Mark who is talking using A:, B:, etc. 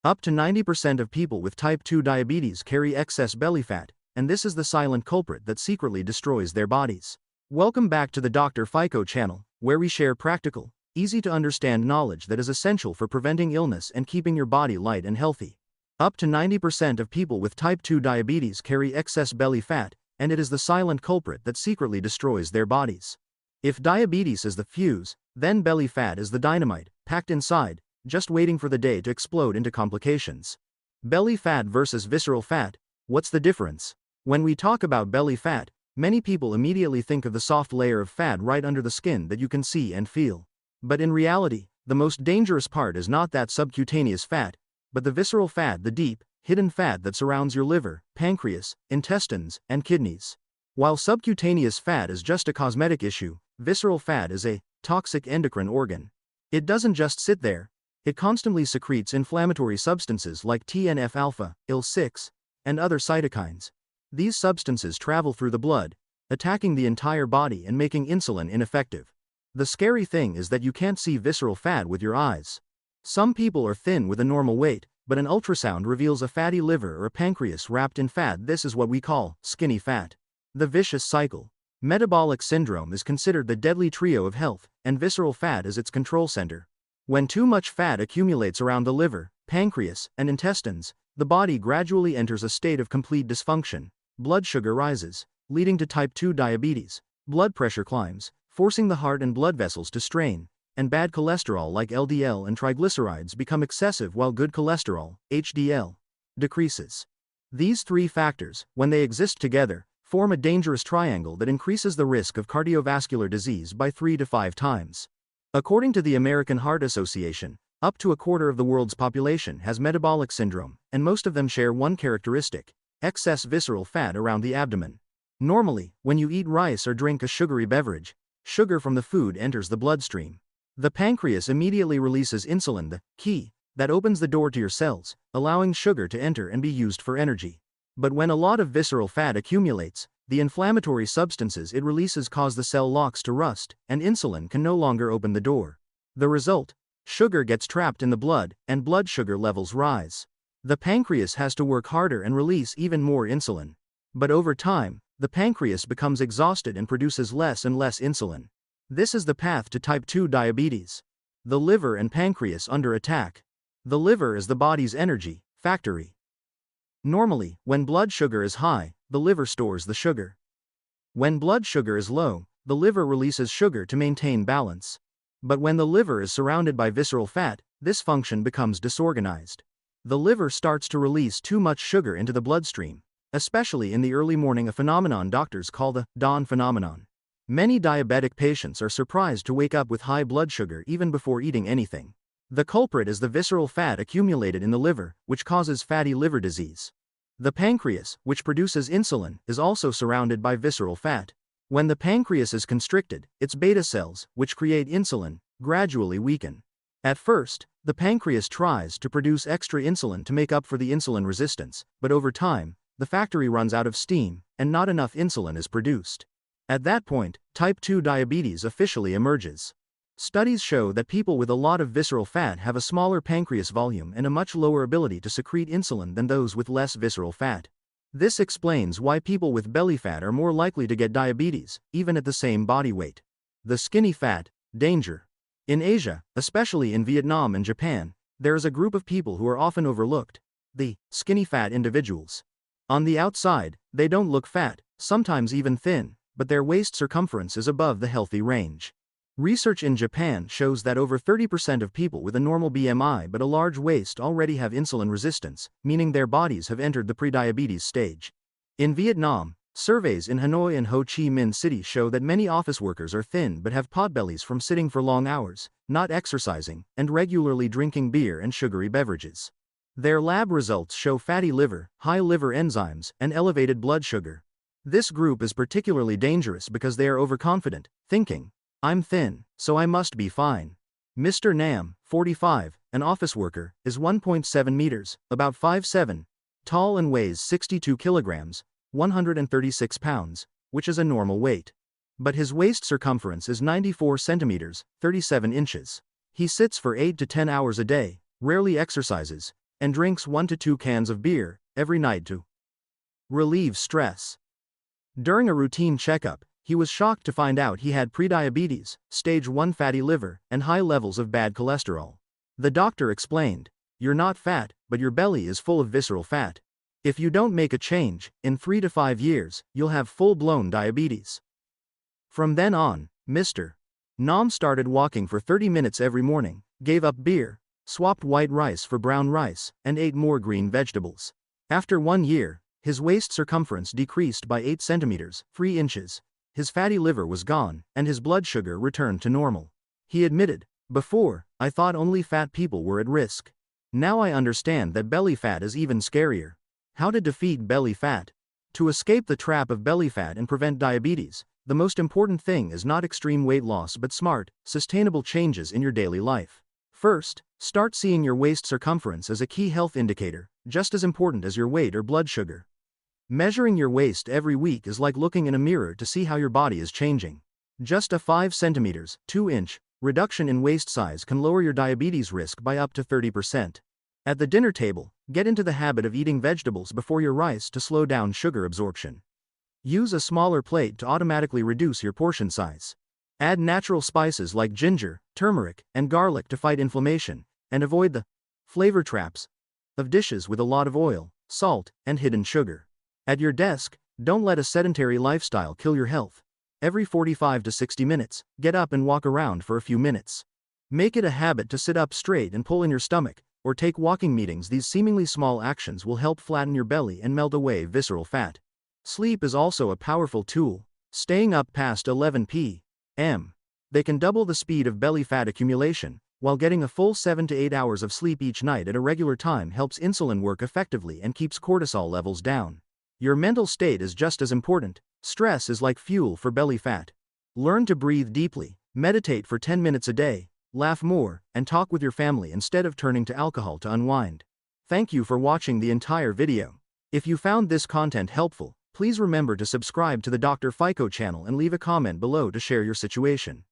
A: Up to 90% of people with type 2 diabetes carry excess belly fat, and this is the silent culprit that secretly destroys their bodies. Welcome back to the Dr. FICO channel, where we share practical, easy-to-understand knowledge that is essential for preventing illness and keeping your body light and healthy. Up to 90% of people with type 2 diabetes carry excess belly fat, and it is the silent culprit that secretly destroys their bodies. If diabetes is the fuse, then belly fat is the dynamite, packed inside, just waiting for the day to explode into complications. Belly fat versus visceral fat, what's the difference? When we talk about belly fat, many people immediately think of the soft layer of fat right under the skin that you can see and feel. But in reality, the most dangerous part is not that subcutaneous fat, but the visceral fat, the deep, hidden fat that surrounds your liver, pancreas, intestines, and kidneys. While subcutaneous fat is just a cosmetic issue, visceral fat is a toxic endocrine organ. It doesn't just sit there. It constantly secretes inflammatory substances like TNF-alpha, IL-6, and other cytokines. These substances travel through the blood, attacking the entire body and making insulin ineffective. The scary thing is that you can't see visceral fat with your eyes. Some people are thin with a normal weight, but an ultrasound reveals a fatty liver or a pancreas wrapped in fat. This is what we call skinny fat. The vicious cycle. Metabolic syndrome is considered the deadly trio of health, and visceral fat is its control center. When too much fat accumulates around the liver, pancreas, and intestines, the body gradually enters a state of complete dysfunction. Blood sugar rises, leading to type 2 diabetes. Blood pressure climbs, forcing the heart and blood vessels to strain, and bad cholesterol like LDL and triglycerides become excessive while good cholesterol, HDL, decreases. These three factors, when they exist together, form a dangerous triangle that increases the risk of cardiovascular disease by 3 to 5 times. According to the American Heart Association, up to a quarter of the world's population has metabolic syndrome, and most of them share one characteristic: excess visceral fat around the abdomen. Normally, when you eat rice or drink a sugary beverage, sugar from the food enters the bloodstream. The pancreas immediately releases insulin, the key that opens the door to your cells, allowing sugar to enter and be used for energy. But when a lot of visceral fat accumulates, the inflammatory substances it releases cause the cell locks to rust, and insulin can no longer open the door. The result: sugar gets trapped in the blood, and blood sugar levels rise. The pancreas has to work harder and release even more insulin. But over time, the pancreas becomes exhausted and produces less and less insulin. This is the path to type 2 diabetes. The liver and pancreas under attack. The liver is the body's energy factory. Normally, when blood sugar is high, the liver stores the sugar. When blood sugar is low, the liver releases sugar to maintain balance. But when the liver is surrounded by visceral fat, this function becomes disorganized. The liver starts to release too much sugar into the bloodstream, especially in the early morning, a phenomenon doctors call the dawn phenomenon. Many diabetic patients are surprised to wake up with high blood sugar even before eating anything. The culprit is the visceral fat accumulated in the liver, which causes fatty liver disease. The pancreas, which produces insulin, is also surrounded by visceral fat. When the pancreas is constricted, its beta cells, which create insulin, gradually weaken. At first, the pancreas tries to produce extra insulin to make up for the insulin resistance, but over time, the factory runs out of steam, and not enough insulin is produced. At that point, type 2 diabetes officially emerges. Studies show that people with a lot of visceral fat have a smaller pancreas volume and a much lower ability to secrete insulin than those with less visceral fat. This explains why people with belly fat are more likely to get diabetes, even at the same body weight. The skinny fat, danger. In Asia, especially in Vietnam and Japan, there is a group of people who are often overlooked: the skinny fat individuals. On the outside, they don't look fat, sometimes even thin, but their waist circumference is above the healthy range. Research in Japan shows that over 30% of people with a normal BMI but a large waist already have insulin resistance, meaning their bodies have entered the prediabetes stage. In Vietnam, surveys in Hanoi and Ho Chi Minh City show that many office workers are thin but have potbellies from sitting for long hours, not exercising, and regularly drinking beer and sugary beverages. Their lab results show fatty liver, high liver enzymes, and elevated blood sugar. This group is particularly dangerous because they are overconfident, thinking, "I'm thin, so I must be fine." Mr. Nam, 45, an office worker, is 1.7 meters, about 5'7", tall and weighs 62 kilograms, 136 pounds, which is a normal weight. But his waist circumference is 94 centimeters, 37 inches. He sits for 8 to 10 hours a day, rarely exercises, and drinks 1 to 2 cans of beer every night to relieve stress. During a routine checkup, he was shocked to find out he had prediabetes, stage 1 fatty liver, and high levels of bad cholesterol. The doctor explained, "You're not fat, but your belly is full of visceral fat. If you don't make a change, in 3 to 5 years, you'll have full-blown diabetes." From then on, Mr. Nam started walking for 30 minutes every morning, gave up beer, swapped white rice for brown rice, and ate more green vegetables. After 1 year, his waist circumference decreased by 8 centimeters, 3 inches. His fatty liver was gone, and his blood sugar returned to normal. He admitted, "Before, I thought only fat people were at risk. Now I understand that belly fat is even scarier." How to defeat belly fat? To escape the trap of belly fat and prevent diabetes, the most important thing is not extreme weight loss but smart, sustainable changes in your daily life. First, start seeing your waist circumference as a key health indicator, just as important as your weight or blood sugar. Measuring your waist every week is like looking in a mirror to see how your body is changing. Just a 5 centimeters, 2-inch, reduction in waist size can lower your diabetes risk by up to 30%. At the dinner table, get into the habit of eating vegetables before your rice to slow down sugar absorption. Use a smaller plate to automatically reduce your portion size. Add natural spices like ginger, turmeric, and garlic to fight inflammation, and avoid the flavor traps of dishes with a lot of oil, salt, and hidden sugar. At your desk, don't let a sedentary lifestyle kill your health. Every 45 to 60 minutes, get up and walk around for a few minutes. Make it a habit to sit up straight and pull in your stomach, or take walking meetings. These seemingly small actions will help flatten your belly and melt away visceral fat. Sleep is also a powerful tool. Staying up past 11 p.m. They can double the speed of belly fat accumulation, while getting a full 7 to 8 hours of sleep each night at a regular time helps insulin work effectively and keeps cortisol levels down. Your mental state is just as important. Stress is like fuel for belly fat. Learn to breathe deeply, meditate for 10 minutes a day, laugh more, and talk with your family instead of turning to alcohol to unwind. Thank you for watching the entire video. If you found this content helpful, please remember to subscribe to the Dr. Fico channel and leave a comment below to share your situation.